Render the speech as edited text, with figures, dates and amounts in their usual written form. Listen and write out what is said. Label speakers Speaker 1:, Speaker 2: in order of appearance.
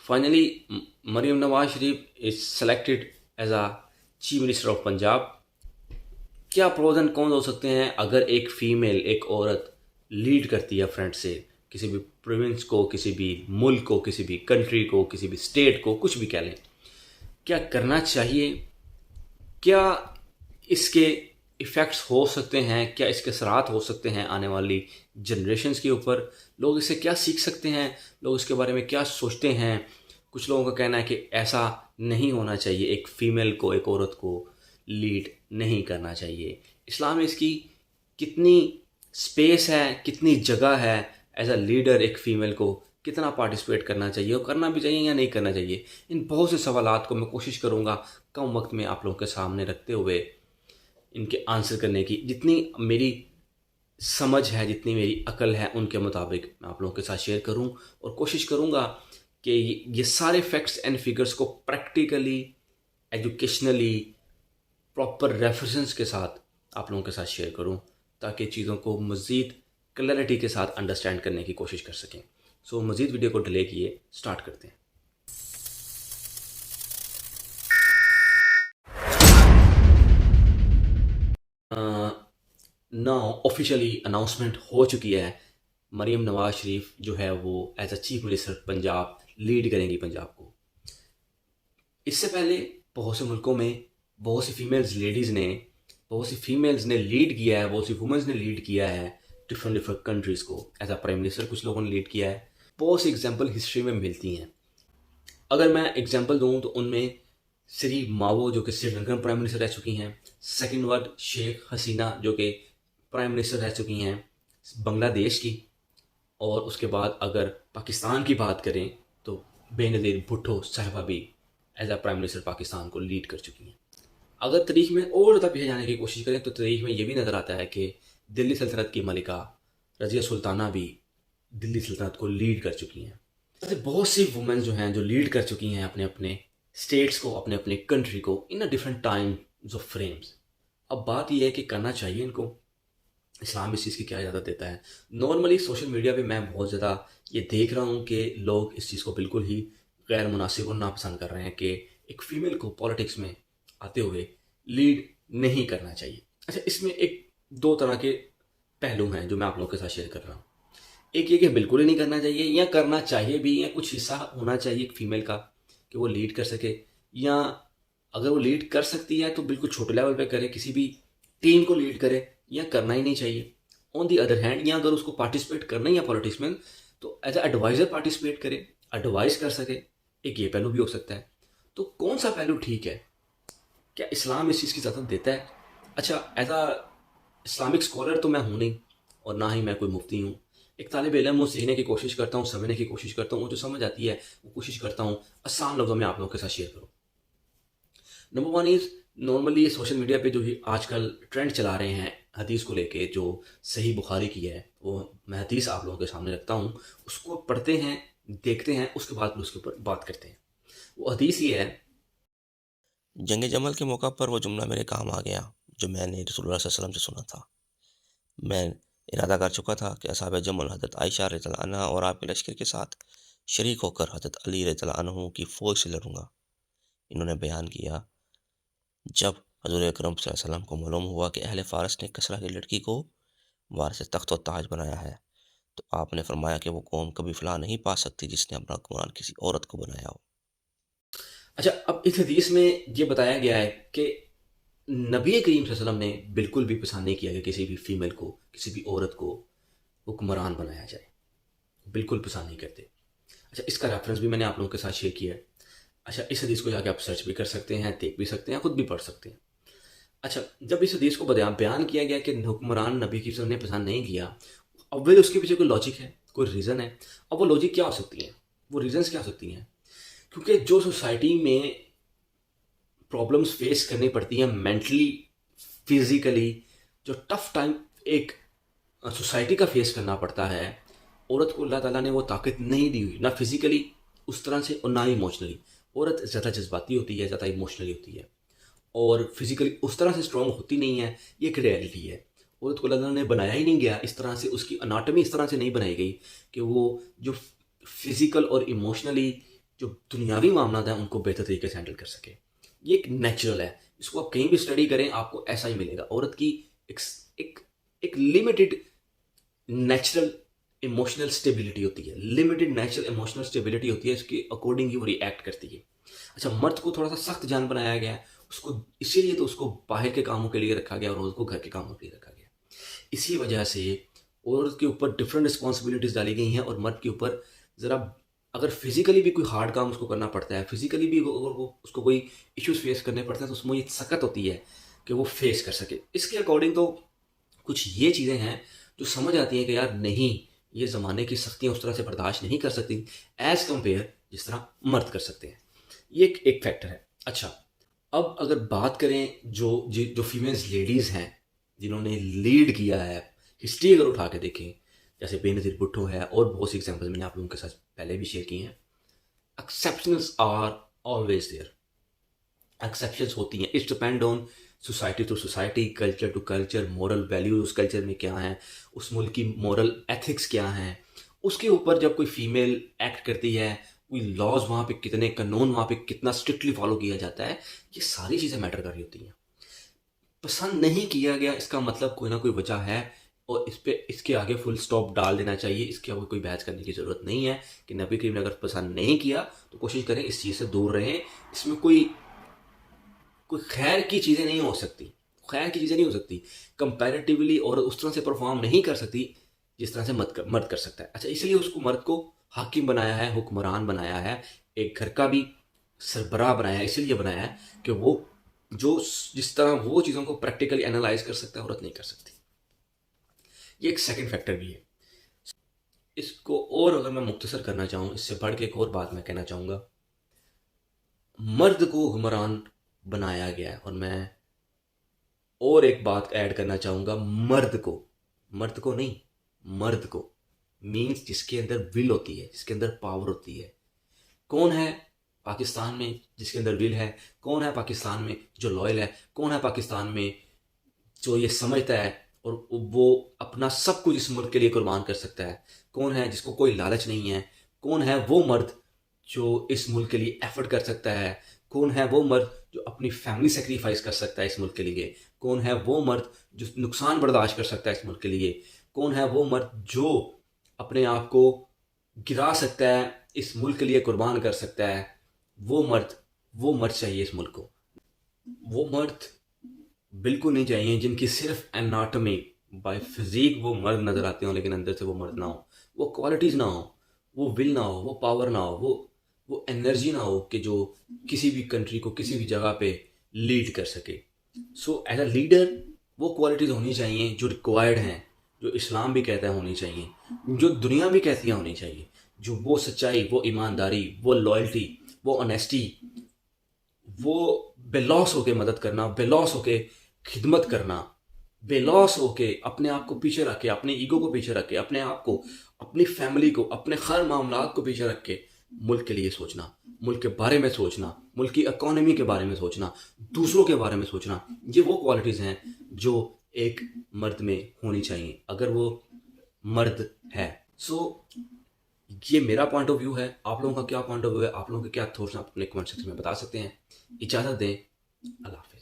Speaker 1: Finally Maryam Nawaz Sharif is selected as a chief minister of Punjab. क्या pros and cons हो सकते हैं अगर एक फीमेल, एक औरत लीड करती है फ्रंट से किसी भी प्रोविंस को, किसी भी मुल्क को, किसी भी कंट्री को, किसी भी स्टेट को, कुछ भी कह लें। क्या करना चाहिए? क्या इसके इफ़ेक्ट्स हो सकते हैं? क्या इसके असरात हो सकते हैं आने वाली जनरेशन्स के ऊपर? लोग इससे क्या सीख सकते हैं? लोग इसके बारे में क्या सोचते हैं? कुछ लोगों का कहना है कि ऐसा नहीं होना चाहिए, एक फ़ीमेल को, एक औरत को लीड नहीं करना चाहिए। इस्लाम में इसकी कितनी स्पेस है, कितनी जगह है? एज अ लीडर एक फ़ीमेल को कितना पार्टिसिपेट करना चाहिए, और करना भी चाहिए या नहीं करना चाहिए? इन बहुत से सवालात को मैं कोशिश करूँगा कम वक्त में आप लोगों के सामने रखते हुए इनके आंसर करने की। जितनी मेरी समझ है, जितनी मेरी अकल है, उनके मुताबिक मैं आप लोगों के साथ शेयर करूं, और कोशिश करूंगा कि ये सारे फैक्ट्स एंड फिगर्स को प्रैक्टिकली, एजुकेशनली, प्रॉपर रेफरेंस के साथ आप लोगों के साथ शेयर करूं, ताकि चीज़ों को मज़ीद क्लैरिटी के साथ अंडरस्टैंड करने की कोशिश कर सकें। सो मज़ीद वीडियो को डिले किए स्टार्ट करते हैं। नाउ ऑफिशियली अनाउंसमेंट हो चुकी है, मरीम नवाज शरीफ जो है वो as a chief minister Punjab lead करेंगी पंजाब को। इससे पहले बहुत से मुल्कों में बहुत सी फीमेल्स ने लीड किया है, बहुत सी वुमेंस ने लीड किया है डिफरेंट डिफरेंट कंट्रीज़ को एज अ प्राइम मिनिस्टर। कुछ लोगों ने लीड किया है। बहुत सी एग्जाम्पल हिस्ट्री में मिलती हैं। अगर मैं एग्जाम्पल दूँ तो उनमें श्री मावो जो कि श्रीलंकन प्राइम मिनिस्टर रह चुकी हैं। सेकंड वर्ड शेख हसीना जो कि प्राइम मिनिस्टर रह चुकी हैं बांग्लादेश की। और उसके बाद अगर पाकिस्तान की बात करें तो बेनज़ीर भुट्टो साहिबा भी as a prime minister Pakistan को लीड कर चुकी हैं। अगर तारीख में और ज़्यादा पीछे जाने की कोशिश करें तो तारीख में ये भी नज़र आता है कि दिल्ली सल्तनत की मलिका रज़िया सुल्ताना भी दिल्ली सल्तनत को लीड कर चुकी हैं। ऐसे बहुत सी वुमेन जो हैं जो लीड कर चुकी हैं अपने अपने स्टेट्स को, अपने अपने कंट्री को in a different times of frames. अब बात यह है कि करना चाहिए इनको। इस्लाम इस चीज़ की क्या इजाज़त देता है? नॉर्मली सोशल मीडिया पे मैं बहुत ज़्यादा ये देख रहा हूँ कि लोग इस चीज़ को बिल्कुल ही गैर मुनासिब और नापसंद कर रहे हैं कि एक फ़ीमेल को पॉलिटिक्स में आते हुए लीड नहीं करना चाहिए। अच्छा, इसमें एक दो तरह के पहलू हैं जो मैं आप लोगों के साथ शेयर कर रहा हूँ। एक ये कि बिल्कुल ही नहीं करना चाहिए, या करना चाहिए भी, या कुछ हिस्सा होना चाहिए एक फ़ीमेल का कि वो लीड कर सके। या अगर वो लीड कर सकती है तो बिल्कुल छोटे लेवल पे करे, किसी भी टीम को लीड करे, या करना ही नहीं चाहिए। ऑन दी अदर हैंड, या अगर उसको पार्टिसिपेट करना ही है पॉलिटिक्स में तो एज ए एडवाइज़र पार्टिसिपेट करे, एडवाइस कर सके। एक ये पहलू भी हो सकता है। तो कौन सा पहलू ठीक है? क्या इस्लाम इस चीज़ की इजाज़त देता है? अच्छा, एज अ इस्लामिक स्कॉलर तो मैं हूँ नहीं, और ना ही मैं कोई मुफ्ती हूँ। एक तालिब इल्म हूँ, सीखने की कोशिश करता हूँ, समझने की कोशिश करता हूँ, जो समझ आती है वो कोशिश करता हूँ आसान लफ्ज़ों में आप लोगों के साथ शेयर करूँ। Number one is, normally social media पे जो ही आजकल ट्रेंड चला रहे हैं हदीस को लेके, जो सही बुखारी की है, वो मैं हदीस आप लोगों के सामने रखता हूँ, उसको पढ़ते हैं, देखते हैं, उसके बाद फिर उसके ऊपर बात करते हैं। वो हदीस ये है।
Speaker 2: जंग जमल के मौका पर वो जुमला मेरे काम आ गया जो मैंने रसूलुल्लाह सल्लल्लाहु अलैहि वसल्लम से सुना था। मैं इरादा कर चुका था कि असहाब जमल हज़रत आयशा रज़ियल्लाहु अन्हा और आपके लश्कर के साथ शरीक होकर हज़रत अली रज़ियल्लाहु अन्हु की फ़ौज से लड़ूंगा। इन्होंने बयान किया, जब हज़ूर अकरम सल्लल्लाहु अलैहि वसल्लम को मालूम हुआ कि अहले फ़ारस ने कसरा की लड़की को वारिस तख्त व ताज बनाया है, तो आपने फरमाया कि वो कौम कभी फलाह नहीं पा सकती जिसने अपना हुक्मरान किसी औरत को बनाया हो।
Speaker 1: अच्छा, अब इस हदीस में ये बताया गया है कि नबी करीम सल्लल्लाहु अलैहि वसल्लम ने बिल्कुल भी पसंद नहीं किया कि किसी भी फीमेल को, किसी भी औरत को हुक्मरान बनाया जाए। बिल्कुल पसंद नहीं करते। अच्छा, इसका रेफरेंस भी मैंने आप लोगों के साथ शेयर किया है। अच्छा, इस हदीस को जाके आप सर्च भी कर सकते हैं, देख भी सकते हैं, खुद भी पढ़ सकते हैं। अच्छा, जब इस हदीस को बयान किया गया कि हुक्मरान नबी की ने पसंद नहीं किया, अब उसके पीछे कोई लॉजिक है, कोई रीज़न है। अब वो लॉजिक क्या हो सकती है, वो रीजंस क्या हो सकती हैं? क्योंकि जो सोसाइटी में प्रॉब्लम्स फेस करनी पड़ती हैं मेंटली, फिजिकली, जो टफ टाइम एक सोसाइटी का फेस करना पड़ता है, औरत को अल्लाह ताला ने वो ताकत नहीं दी हुई, ना फिजिकली उस तरह से और ना ही इमोशनली। औरत ज़्यादा जज्बाती होती है, ज़्यादा इमोशनली होती है, और फिजिकली उस तरह से स्ट्रांग होती नहीं है। ये एक रियलिटी है। औरत को अल्लाह ताला ने बनाया ही नहीं गया इस तरह से, उसकी अनाटमी इस तरह से नहीं बनाई गई कि वो जो फिजिकल और इमोशनली जो दुनियावी मामला है उनको बेहतर तरीके से हैंडल कर सके। ये एक नेचुरल है, इसको आप कहीं भी स्टडी करें आपको ऐसा ही मिलेगा। औरत की एक एक एक लिमिटेड नेचुरल इमोशनल स्टेबिलिटी होती है, लिमिटेड नेचुरल इमोशनल स्टेबिलिटी होती है, इसके अकॉर्डिंग ही वो रिएक्ट करती है। अच्छा, मर्द को थोड़ा सा सख्त जान बनाया गया है, उसको इसीलिए तो उसको बाहर के कामों के लिए रखा गया और औरत को घर के कामों के लिए रखा गया। इसी वजह से औरत के ऊपर डिफरेंट रिस्पॉन्सिबिलिटीज डाली गई हैं और मर्द के ऊपर ज़रा, अगर फिजिकली भी कोई हार्ड काम उसको करना पड़ता है, फिजिकली भी अगर वो उसको कोई इश्यूज फेस करने पड़ते हैं तो उसमें ये सख्त होती है कि वो फेस कर सके। इसके अकॉर्डिंग तो कुछ ये चीज़ें हैं जो समझ आती हैं कि यार नहीं, ये ज़माने की सख्तियाँ उस तरह से बर्दाश्त नहीं कर सकती एज़ कम्पेयर जिस तरह मर्द कर सकते हैं। ये एक फैक्टर है। अच्छा, अब अगर बात करें जो फीमेल्स लेडीज़ हैं जिन्होंने लीड किया है, हिस्ट्री अगर उठा के देखें, जैसे बेनज़ीर भुट्टो है और बहुत सी एग्जाम्पल मैंने आप लोगों के साथ पहले भी शेयर किए हैं। Exceptions are always there, exceptions होती हैं। It's depend on society to society, culture to culture, moral values उस कल्चर में क्या हैं, उस मुल्क की मॉरल एथिक्स क्या हैं, उसके ऊपर जब कोई फीमेल एक्ट करती है, कोई लॉज वहाँ पे कितने, कानून वहाँ पे कितना स्ट्रिक्टली फॉलो किया जाता है, ये सारी चीज़ें मैटर कर रही होती हैं। पसंद नहीं किया गया इसका मतलब कोई ना कोई वजह है और इसके आगे फुल स्टॉप डाल देना चाहिए। इसके आगे कोई बहस करने की ज़रूरत नहीं है कि नबी करीम ने अगर पसंद नहीं किया तो कोशिश करें इस चीज़ से दूर रहें। इसमें कोई कोई खैर की चीज़ें नहीं हो सकती, खैर की चीज़ें नहीं हो सकती कंपैरेटिवली, और उस तरह से परफॉर्म नहीं कर सकती जिस तरह से मर्द कर सकता है। अच्छा, इसलिए उसको मर्द को हाकिम बनाया है, हुक्मरान बनाया है, एक घर का भी सरबराह बनाया है। इसलिए बनाया है कि वो जिस तरह वो चीज़ों को प्रैक्टिकली एनालाइज कर सकता है, औरत नहीं कर सकती। ये एक सेकंड फैक्टर भी है। इसको और अगर मैं मुख्तसर करना चाहूँ, इससे बढ़ के एक और बात मैं कहना चाहूँगा, मर्द को हुक्मरान बनाया गया है। और मैं और एक बात ऐड करना चाहूँगा, मर्द को नहीं, मर्द को मीन्स जिसके अंदर विल होती है, जिसके अंदर पावर होती है। कौन है पाकिस्तान में जिसके अंदर विल है? कौन है पाकिस्तान में जो लॉयल है? कौन है पाकिस्तान में जो ये समझता है और वो अपना सब कुछ इस मुल्क के लिए कुर्बान कर सकता है? कौन है जिसको कोई लालच नहीं है? कौन है वो मर्द जो इस मुल्क के लिए एफर्ट कर सकता है? कौन है वो मर्द जो अपनी फैमिली सेक्रीफाइस कर सकता है इस मुल्क के लिए? कौन है वो मर्द जो नुकसान बर्दाश्त कर सकता है इस मुल्क के लिए? कौन है वो मर्द जो अपने आप को गिरा सकता है, इस मुल्क के लिए कुर्बान कर सकता है? वो मर्द चाहिए इस मुल्क को। वो मर्द बिल्कुल नहीं चाहिए जिनकी सिर्फ एनाटमी बाय फिजिक वो मर्द नजर आते हो लेकिन अंदर से वो मर्द ना हो, वो क्वालिटीज ना हो, वो विल ना हो, वो पावर ना हो, वो एनर्जी ना हो कि जो किसी भी कंट्री को किसी भी जगह पे लीड कर सके। सो एज अ लीडर वो क्वालिटीज होनी चाहिए जो रिक्वायर्ड हैं, जो इस्लाम भी कहता है होनी चाहिए, जो दुनिया भी कहती है होनी चाहिए, जो वो सच्चाई, वो ईमानदारी, वो लॉयल्टी, वो ऑनेस्टी, वो बेलॉस होके मदद करना, बेलॉस होके खिदमत करना, बेलॉस होके अपने आप को पीछे रख के, अपने ईगो को पीछे रख के, अपने आप को, अपनी फैमिली को, अपने हर मामलात को पीछे रख के मुल्क के लिए सोचना, मुल्क के बारे में सोचना, मुल्क की इकोनॉमी के बारे में सोचना, दूसरों के बारे में सोचना, ये वो क्वालिटीज़ हैं जो एक मर्द में होनी चाहिए अगर वो मर्द है। सो ये मेरा पॉइंट ऑफ व्यू है। आप लोगों का क्या पॉइंट ऑफ व्यू है? आप लोगों के क्या थॉट्स आप अपने कमेंट सेक्शन में बता सकते हैं। इजाज़त दें। अल्लाह हाफ़िज़।